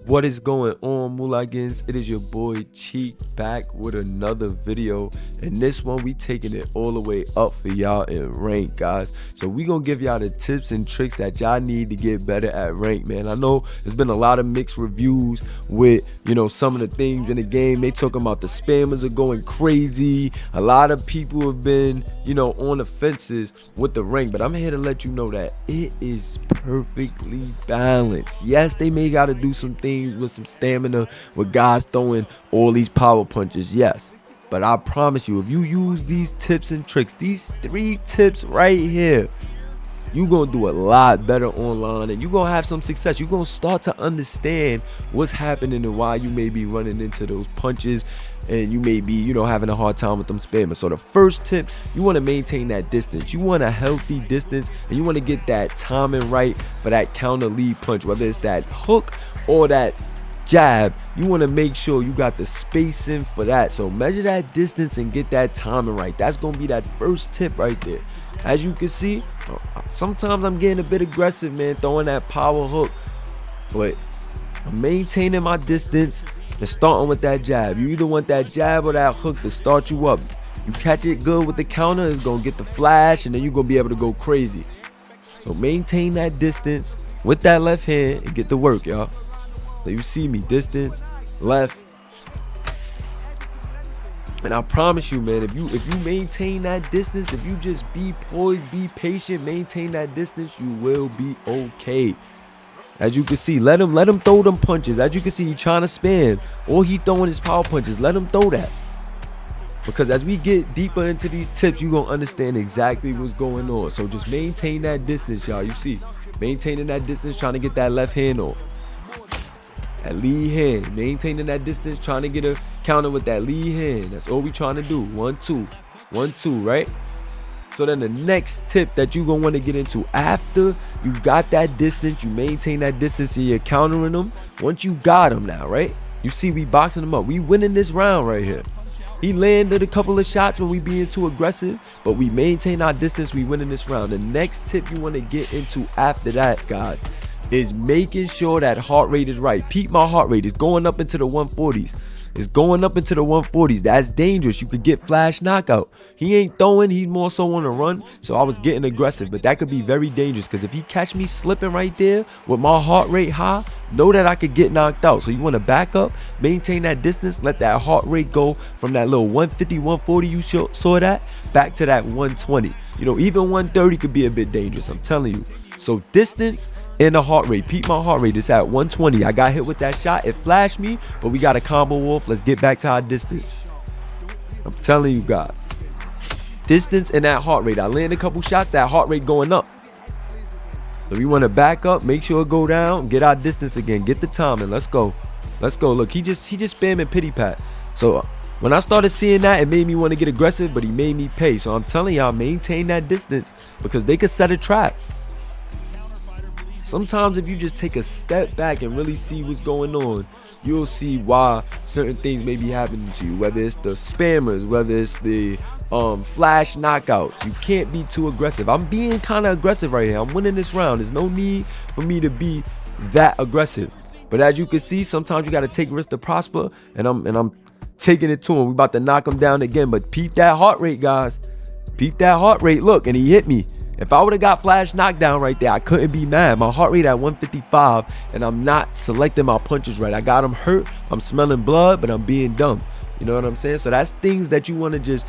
What is going on, Mulagins? It is your boy Cheek back with another video. And this one, we taking it all the way up for y'all in rank, guys. So we gonna give y'all the tips and tricks that y'all need to get better at rank, man. I know there's been a lot of mixed reviews with, some of the things in the game. They talking about the spammers are going crazy. A lot of people have been, on the fences with the rank. But I'm here to let you know that it is perfectly balanced. Yes, they may gotta do some things with some stamina, with guys throwing all these power punches, yes, but I promise you, if you use these tips and tricks, these 3 tips right here, you're gonna do a lot better online and you're gonna have some success. You're gonna start to understand what's happening and why you may be running into those punches and you may be having a hard time with them spammers. So the first tip, you want to maintain that distance. You want a healthy distance and you want to get that timing right for that counter lead punch, whether it's that hook or that jab. You want to make sure you got the spacing for that. So measure that distance and get that timing right. That's gonna be that first tip right there. As you can see, sometimes I'm getting a bit aggressive, man, throwing that power hook, but I'm maintaining my distance and starting with that jab. You either want that jab or that hook to start you up. You catch it good with the counter, it's gonna get the flash and then you're gonna be able to go crazy. So maintain that distance with that left hand and get to work, y'all. So you see me, distance, left. And I promise you, man, if you maintain that distance, if you just be poised, be patient, maintain that distance, you will be okay. As you can see, let him throw them punches. As you can see, he trying to spam or he throwing his power punches. Let him throw that. Because as we get deeper into these tips, you're going to understand exactly what's going on. So just maintain that distance, y'all. You see, maintaining that distance, trying to get that left hand off. That lead hand, maintaining that distance, trying to get a counter with that lead hand. That's all we trying to do. 1 2 1 2, right? So then the next tip that you're gonna want to get into after you got that distance, you maintain that distance and you're countering them. Once you got them now, right? You see we boxing them up. We winning this round right here. He landed a couple of shots when we being too aggressive, but we maintain our distance, we winning this round. The next tip you want to get into after that, guys, is making sure that heart rate is right. Peep my heart rate. It's going up into the 140s. It's going up into the 140s. That's dangerous. You could get flash knockout. He ain't throwing. He's more so on the run. So I was getting aggressive. But that could be very dangerous because if he catch me slipping right there with my heart rate high, know that I could get knocked out. So you want to back up, maintain that distance, let that heart rate go from that little 150, 140 you saw that, back to that 120. Even 130 could be a bit dangerous. I'm telling you. So distance and the heart rate. Peep my heart rate. It's at 120. I got hit with that shot. It flashed me, but we got a combo wolf. Let's get back to our distance. I'm telling you guys. Distance and that heart rate. I land a couple shots, that heart rate going up. So we want to back up, make sure it go down, get our distance again, get the timing. Let's go. Let's go. Look, he just spamming pity pat. So when I started seeing that, it made me want to get aggressive, but he made me pay. So I'm telling y'all, maintain that distance because they could set a trap. Sometimes if you just take a step back and really see what's going on, you'll see why certain things may be happening to you, whether it's the spammers, whether it's the flash knockouts. You can't be too aggressive. I'm being kind of aggressive right here. I'm winning this round. There's no need for me to be that aggressive. But as you can see, sometimes you got to take risks to prosper, and I'm taking it to him. We about to knock him down again, but peep that heart rate, guys. Peep that heart rate. Look, and he hit me. If I would have got flash knockdown right there, I couldn't be mad. My heart rate at 155 and I'm not selecting my punches right. I got him hurt. I'm smelling blood, but I'm being dumb. You know what I'm saying? So that's things that you want to just,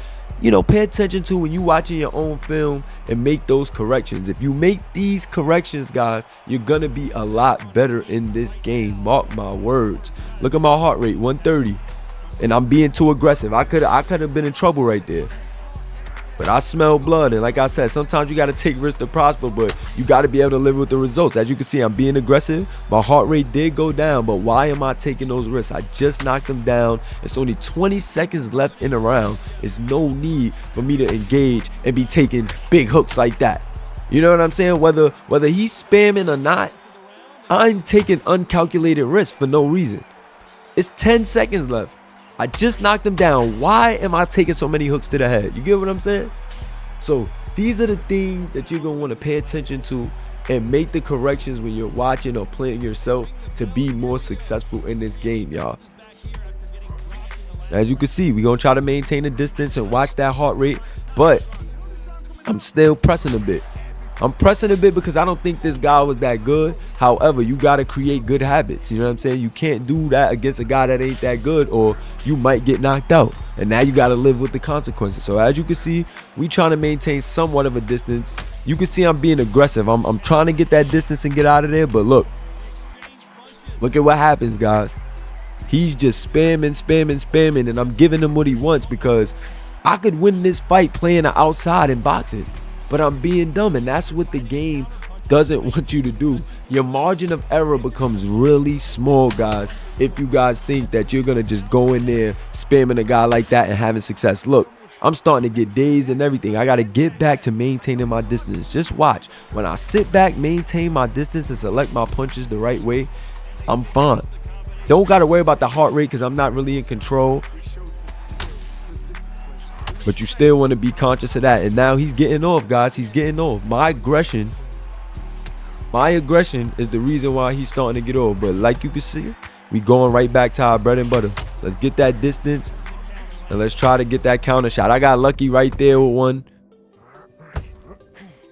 pay attention to when you watching your own film and make those corrections. If you make these corrections, guys, you're going to be a lot better in this game. Mark my words. Look at my heart rate, 130. And I'm being too aggressive. I could have been in trouble right there. But I smell blood, and like I said, sometimes you got to take risks to prosper, but you got to be able to live with the results. As you can see, I'm being aggressive. My heart rate did go down, but why am I taking those risks? I just knocked him down. It's only 20 seconds left in the round. There's no need for me to engage and be taking big hooks like that. You know what I'm saying? Whether he's spamming or not, I'm taking uncalculated risks for no reason. It's 10 seconds left. I just knocked him down. Why am I taking so many hooks to the head? You get what I'm saying? So these are the things that you're going to want to pay attention to and make the corrections when you're watching or playing yourself to be more successful in this game, y'all. As you can see, we're going to try to maintain the distance and watch that heart rate, but I'm still pressing a bit. I'm pressing a bit because I don't think this guy was that good. However, you got to create good habits. You know what I'm saying? You can't do that against a guy that ain't that good, or you might get knocked out. And now you got to live with the consequences. So as you can see, we trying to maintain somewhat of a distance. You can see I'm being aggressive. I'm trying to get that distance and get out of there. But look at what happens, guys. He's just spamming, and I'm giving him what he wants because I could win this fight playing the outside in boxing. But I'm being dumb, and that's what the game doesn't want you to do. Your margin of error becomes really small, guys, if you guys think that you're going to just go in there spamming a guy like that and having success. Look, I'm starting to get dazed and everything. I got to get back to maintaining my distance. Just watch. When I sit back, maintain my distance, and select my punches the right way, I'm fine. Don't got to worry about the heart rate because I'm not really in control. But you still want to be conscious of that. And now he's getting off, guys. He's getting off. My aggression is the reason why he's starting to get off. But like you can see, we going right back to our bread and butter. Let's get that distance, and let's try to get that counter shot. I got lucky right there with one.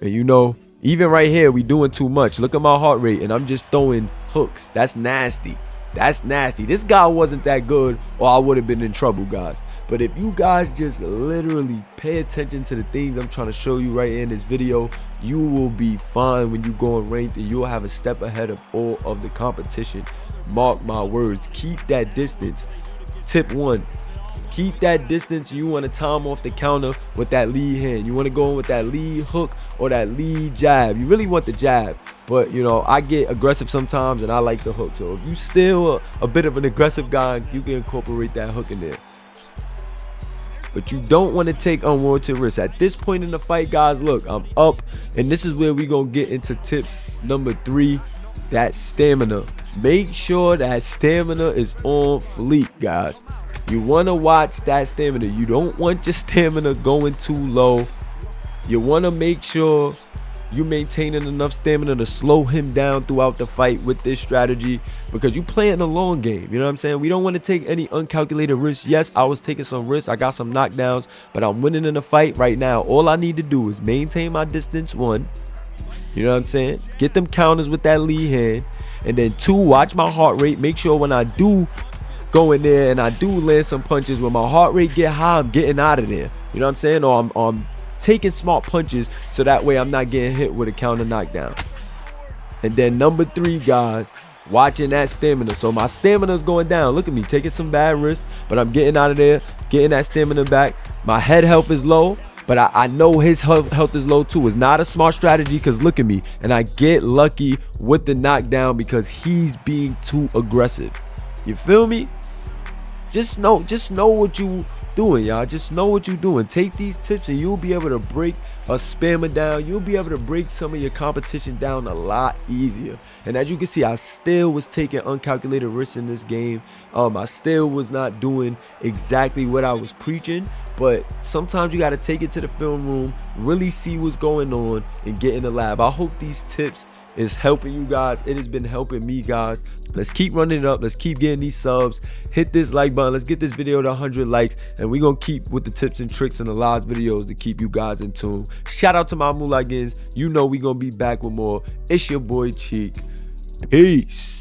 And you know, even right here, we doing too much. Look at my heart rate, and I'm just throwing hooks. That's nasty. That's nasty. This guy wasn't that good, or I would have been in trouble, guys. But if you guys just literally pay attention to the things I'm trying to show you right here in this video, you will be fine when you go in ranked, and you'll have a step ahead of all of the competition. Mark my words. Keep that distance. Tip 1. Keep that distance. You want to time off the counter with that lead hand. You want to go in with that lead hook or that lead jab. You really want the jab. But, you know, I get aggressive sometimes, and I like the hook. So if you still a bit of an aggressive guy, you can incorporate that hook in there. But you don't want to take unwarranted risks. At this point in the fight, guys, look, I'm up. And this is where we're going to get into tip number 3, that stamina. Make sure that stamina is on fleek, guys. You want to watch that stamina. You don't want your stamina going too low. You want to make sure you maintaining enough stamina to slow him down throughout the fight with this strategy, because you playing a long game. You know what I'm saying? We don't want to take any uncalculated risks. Yes, I was taking some risks. I got some knockdowns, but I'm winning in the fight right now. All I need to do is maintain my distance, 1. You know what I'm saying? Get them counters with that lead hand. And then 2, watch my heart rate. Make sure when I do go in there and I do land some punches, when my heart rate get high, I'm getting out of there. You know what I'm saying? Or I'm taking smart punches, so that way I'm not getting hit with a counter knockdown. And then number 3, guys, watching that stamina. So my stamina is going down. Look at me taking some bad risks, but I'm getting out of there, getting that stamina back. My head health is low, but I know his health is low too. It's not a smart strategy because look at me, and I get lucky with the knockdown because he's being too aggressive. You feel me? Just know what you doing, y'all. Just know what you're doing. Take these tips and you'll be able to break a spammer down. You'll be able to break some of your competition down a lot easier. And as you can see, I still was taking uncalculated risks in this game. I still was not doing exactly what I was preaching, but sometimes you got to take it to the film room, really see what's going on, and get in the lab. I hope these tips is helping you guys. It has been helping me, guys. Let's keep running it up. Let's keep getting these subs. Hit this like button. Let's get this video to 100 likes, and we're gonna keep with the tips and tricks and the live videos to keep you guys in tune. Shout out to my mulagins. You know we gonna be back with more. It's your boy Cheek. Peace.